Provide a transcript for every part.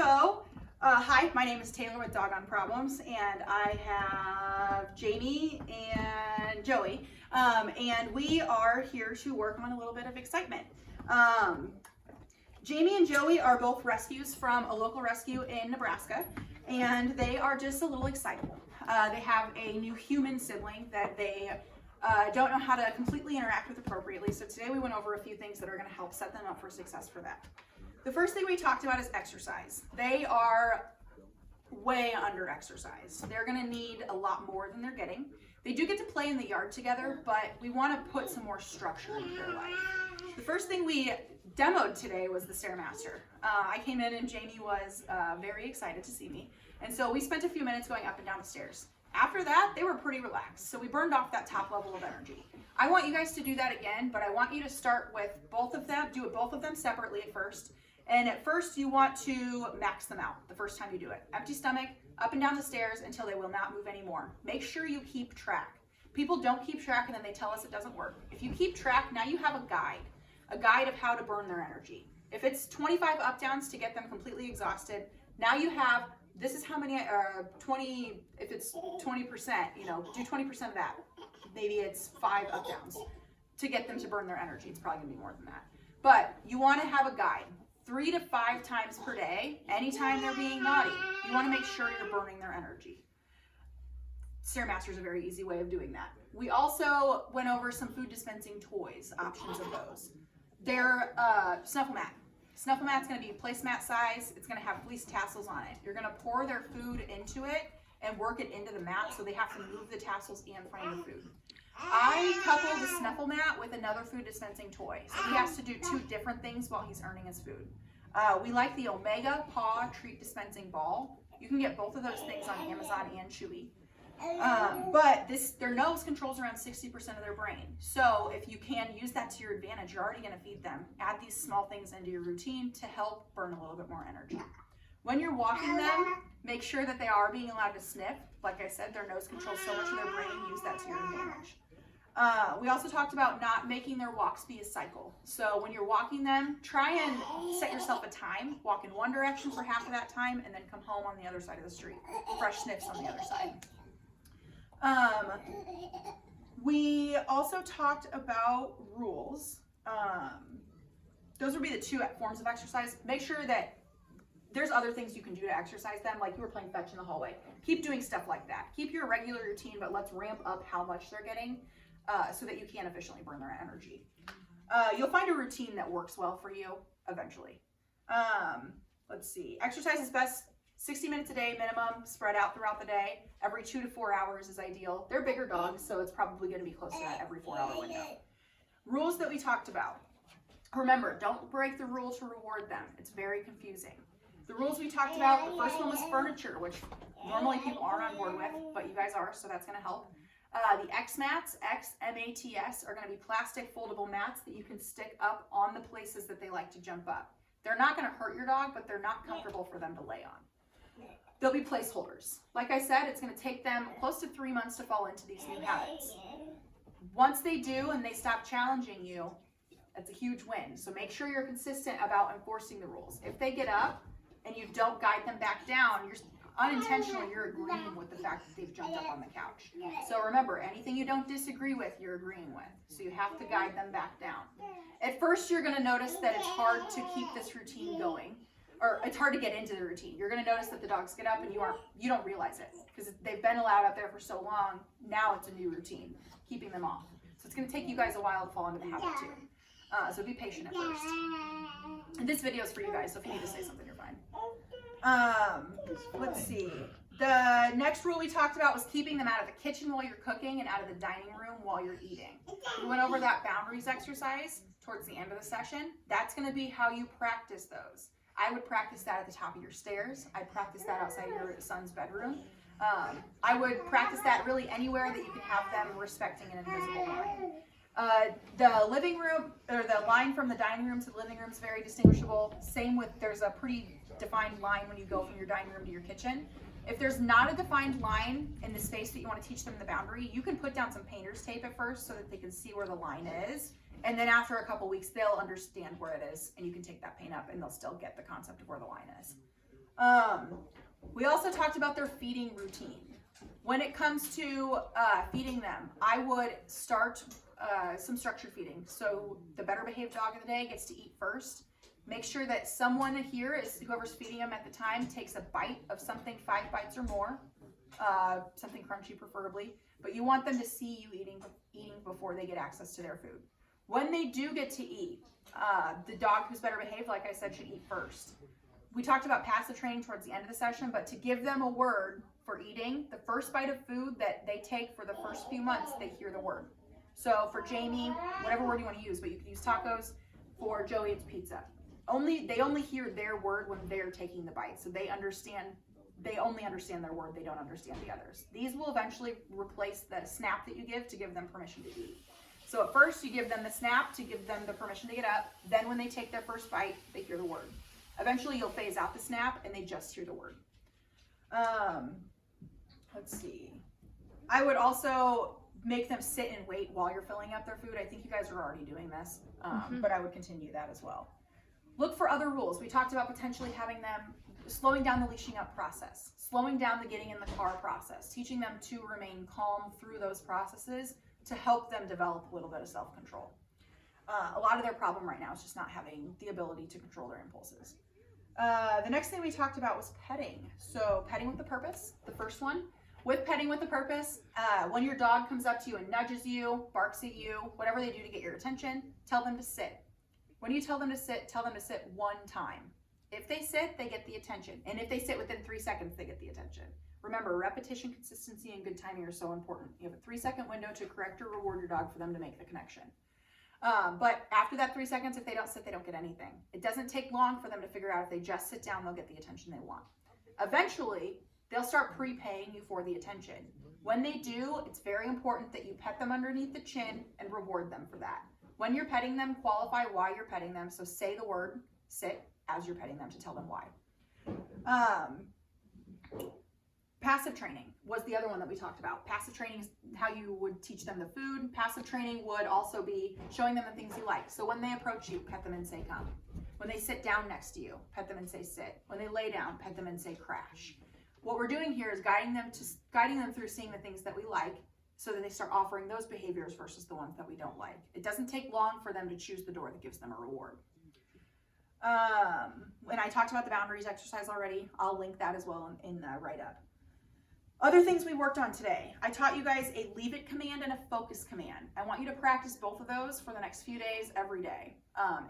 Hi, my name is Taylor with Doggone Problems, and I have Jamie and Joey, and we are here to work on a little bit of excitement. Jamie and Joey are both rescues from a local rescue in Nebraska, and they are just a little excitable. They have a new human sibling that they don't know how to completely interact with appropriately, so today we went over a few things that are going to help set them up for success for that. The first thing we talked about is exercise. They are way under exercise. They're going to need a lot more than they're getting. They do get to play in the yard together, but we want to put some more structure into their life. The first thing we demoed today was the Stairmaster. I came in and Jamie was very excited to see me, and so we spent a few minutes going up and down the stairs. After that, they were pretty relaxed, so we burned off that top level of energy. I want you guys to do that again, but I want you to start with both of them, do it both of them separately at first. And at first, you want to max them out the first time you do it. Empty stomach, up and down the stairs until they will not move anymore. Make sure you keep track. People don't keep track and then they tell us it doesn't work. If you keep track, now you have a guide of how to burn their energy. If it's 25 up downs to get them completely exhausted, now you have, this is how many, 20, if it's 20%, do 20% of that. Maybe it's 5 up downs to get them to burn their energy. It's probably gonna be more than that. But you wanna have a guide. 3 to 5 times per day, anytime they're being naughty. You want to make sure you're burning their energy. Stairmaster is a very easy way of doing that. We also went over some food dispensing toys, options of those. They're snuffle mat. Snuffle mat's going to be placemat size. It's going to have fleece tassels on it. You're going to pour their food into it and work it into the mat so they have to move the tassels and find the food. I coupled the snuffle mat with another food dispensing toy. So he has to do 2 different things while he's earning his food. We like the Omega Paw Treat Dispensing Ball. You can get both of those things on Amazon and Chewy. But their nose controls around 60% of their brain. So if you can use that to your advantage, you're already going to feed them. Add these small things into your routine to help burn a little bit more energy. When you're walking them, make sure that they are being allowed to sniff. Like I said, their nose controls so much of their brain. Use that to your advantage. We also talked about not making their walks be a cycle. So when you're walking them, try and set yourself a time. Walk in one direction for half of that time and then come home on the other side of the street. Fresh sniffs on the other side. We also talked about rules. Those would be the 2 forms of exercise. Make sure that there's other things you can do to exercise them, like you were playing fetch in the hallway. Keep doing stuff like that. Keep your regular routine, but let's ramp up how much they're getting so that you can efficiently burn their energy. You'll find a routine that works well for you eventually. Let's see. Exercise is best 60 minutes a day minimum, spread out throughout the day. Every 2 to 4 hours is ideal. They're bigger dogs, so it's probably going to be close to that every 4-hour window. Rules that we talked about. Remember, don't break the rule to reward them. It's very confusing. The rules we talked about, the first one was furniture, which normally people aren't on board with, but you guys are, so that's going to help. The X-Mats, X-M-A-T-S, are going to be plastic foldable mats that you can stick up on the places that they like to jump up. They're not going to hurt your dog, but they're not comfortable for them to lay on. They'll be placeholders. Like I said, it's going to take them close to 3 months to fall into these new habits. Once they do and they stop challenging you, that's a huge win. So make sure you're consistent about enforcing the rules. If they get up and you don't guide them back down, you're agreeing with the fact that they've jumped up on the couch. So remember, anything you don't disagree with, you're agreeing with. So you have to guide them back down. At first, you're going to notice that it's hard to keep this routine going, or it's hard to get into the routine. You're going to notice that the dogs get up and you don't realize it because they've been allowed up there for so long. Now it's a new routine, keeping them off. So it's going to take you guys a while to fall into the habit too. So be patient at first. And this video is for you guys, so if you need to say something, you're fine. Let's see. The next rule we talked about was keeping them out of the kitchen while you're cooking and out of the dining room while you're eating. We went over that boundaries exercise towards the end of the session. That's going to be how you practice those. I would practice that at the top of your stairs. I'd practice that outside your son's bedroom. I would practice that really anywhere that you can have them respecting an invisible line. The living room, or the line from the dining room to the living room is very distinguishable. Same with, there's a pretty defined line when you go from your dining room to your kitchen. If there's not a defined line in the space that you want to teach them the boundary, you can put down some painter's tape at first so that they can see where the line is. And then after a couple weeks, they'll understand where it is, and you can take that paint up and they'll still get the concept of where the line is. We also talked about their feeding routine. When it comes to feeding them, I would start some structured feeding. So the better behaved dog of the day gets to eat first. Make sure that someone here, is whoever's feeding them at the time, takes a bite of something, 5 bites or more, something crunchy preferably. But you want them to see you eating before they get access to their food. When they do get to eat, the dog who's better behaved, like I said, should eat first. We talked about passive training towards the end of the session, but to give them a word for eating, the first bite of food that they take for the first few months, they hear the word. So for Jamie, whatever word you want to use, but you can use tacos. For Joey, it's pizza. They only hear their word when they're taking the bite. So they only understand their word, they don't understand the others. These will eventually replace the snap that you give to give them permission to eat. So at first you give them the snap to give them the permission to get up. Then when they take their first bite, they hear the word. Eventually you'll phase out the snap and they just hear the word. Let's see. I would also make them sit and wait while you're filling up their food. I think you guys are already doing this, but I would continue that as well. Look for other rules. We talked about potentially having them slowing down the leashing up process, slowing down the getting in the car process, teaching them to remain calm through those processes to help them develop a little bit of self-control. A lot of their problem right now is just not having the ability to control their impulses. The next thing we talked about was petting. So petting with a purpose, the first one. With petting with a purpose, when your dog comes up to you and nudges you, barks at you, whatever they do to get your attention, tell them to sit. When you tell them to sit 1 time. If they sit, they get the attention. And if they sit within 3 seconds, they get the attention. Remember, repetition, consistency, and good timing are so important. You have a 3-second window to correct or reward your dog for them to make the connection. But after that 3 seconds, if they don't sit, they don't get anything. It doesn't take long for them to figure out if they just sit down, they'll get the attention they want. Eventually, they'll start prepaying you for the attention. When they do, it's very important that you pet them underneath the chin and reward them for that. When you're petting them, qualify why you're petting them. So say the word sit as you're petting them to tell them why. Passive training was the other one that we talked about. Passive training is how you would teach them the food. Passive training would also be showing them the things you like. So when they approach you, pet them and say come. When they sit down next to you, pet them and say sit. When they lay down, pet them and say crash. What we're doing here is guiding them through seeing the things that we like, so that they start offering those behaviors versus the ones that we don't like. It doesn't take long for them to choose the door that gives them a reward. And I talked about the boundaries exercise already. I'll link that as well in the write-up. Other things we worked on today. I taught you guys a leave it command and a focus command. I want you to practice both of those for the next few days, every day,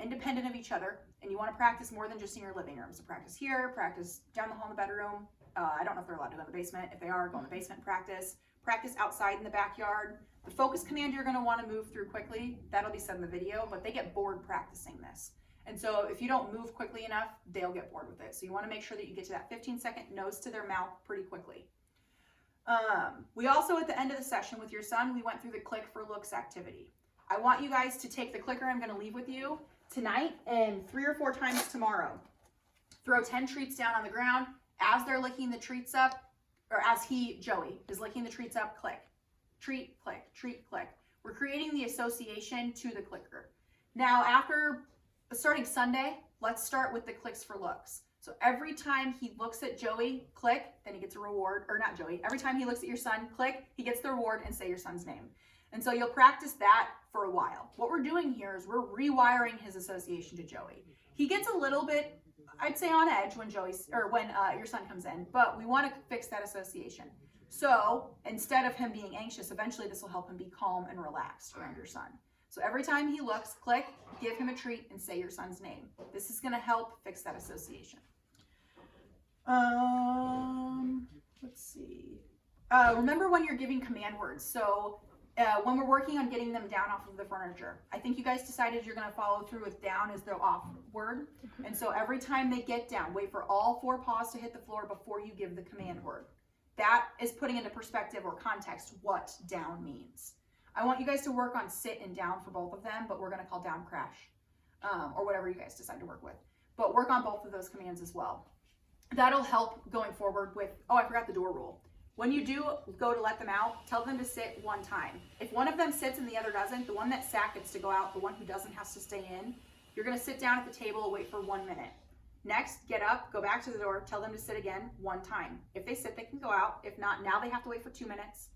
independent of each other. And you want to practice more than just in your living room. So practice here, practice down the hall in the bedroom. I don't know if they're allowed to go in the basement. If they are, go in the basement, practice outside in the backyard. The focus command you're going to want to move through quickly. That'll be said in the video, but they get bored practicing this. And so if you don't move quickly enough, they'll get bored with it. So you want to make sure that you get to that 15-second nose to their mouth pretty quickly. We also, at the end of the session with your son, we went through the click for looks activity. I want you guys to take the clicker I'm going to leave with you tonight and 3 or 4 times tomorrow. Throw 10 treats down on the ground. As they're licking the treats up, or as Joey, is licking the treats up, click. Treat, click, treat, click. We're creating the association to the clicker. Now, after starting Sunday, let's start with the clicks for looks. So every time he looks at Joey, click, then he gets a reward, or not Joey. Every time he looks at your son, click, he gets the reward and say your son's name. And so you'll practice that for a while. What we're doing here is we're rewiring his association to Joey. He gets a little bit, I'd say, on edge when your son comes in, but we want to fix that association. So instead of him being anxious, eventually this will help him be calm and relaxed around your son. So every time he looks, click, give him a treat, and say your son's name. This is going to help fix that association. Let's see. Remember when you're giving command words. So when we're working on getting them down off of the furniture, I think you guys decided you're going to follow through with down as their off word. And so every time they get down, wait for all 4 paws to hit the floor before you give the command word. That is putting into perspective or context what down means. I want you guys to work on sit and down for both of them, but we're going to call down crash, or whatever you guys decide to work with. But work on both of those commands as well. That'll help going forward with, I forgot the door rule. When you do go to let them out, tell them to sit 1 time. If one of them sits and the other doesn't, the one that sat gets to go out, the one who doesn't has to stay in. You're going to sit down at the table and wait for 1 minute. Next, get up, go back to the door, tell them to sit again 1 time. If they sit, they can go out. If not, now they have to wait for 2 minutes,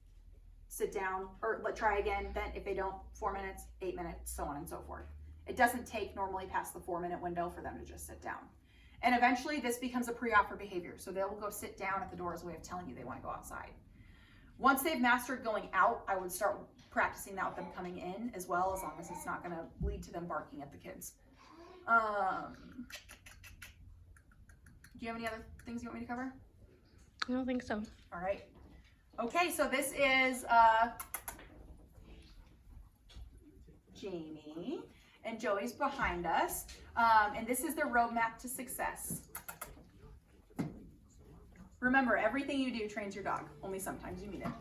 sit down, or try again. Then if they don't, 4 minutes, 8 minutes, so on and so forth. It doesn't take normally past the 4-minute window for them to just sit down. And eventually this becomes a pre-offer behavior. So they will go sit down at the door as a way of telling you they want to go outside. Once they've mastered going out, I would start practicing that with them coming in as well, as long as it's not going to lead to them barking at the kids. Do you have any other things you want me to cover? I don't think so. All right. Okay, so this is Jamie, and Joey's behind us. And this is their roadmap to success. Remember, everything you do trains your dog, only sometimes you need it.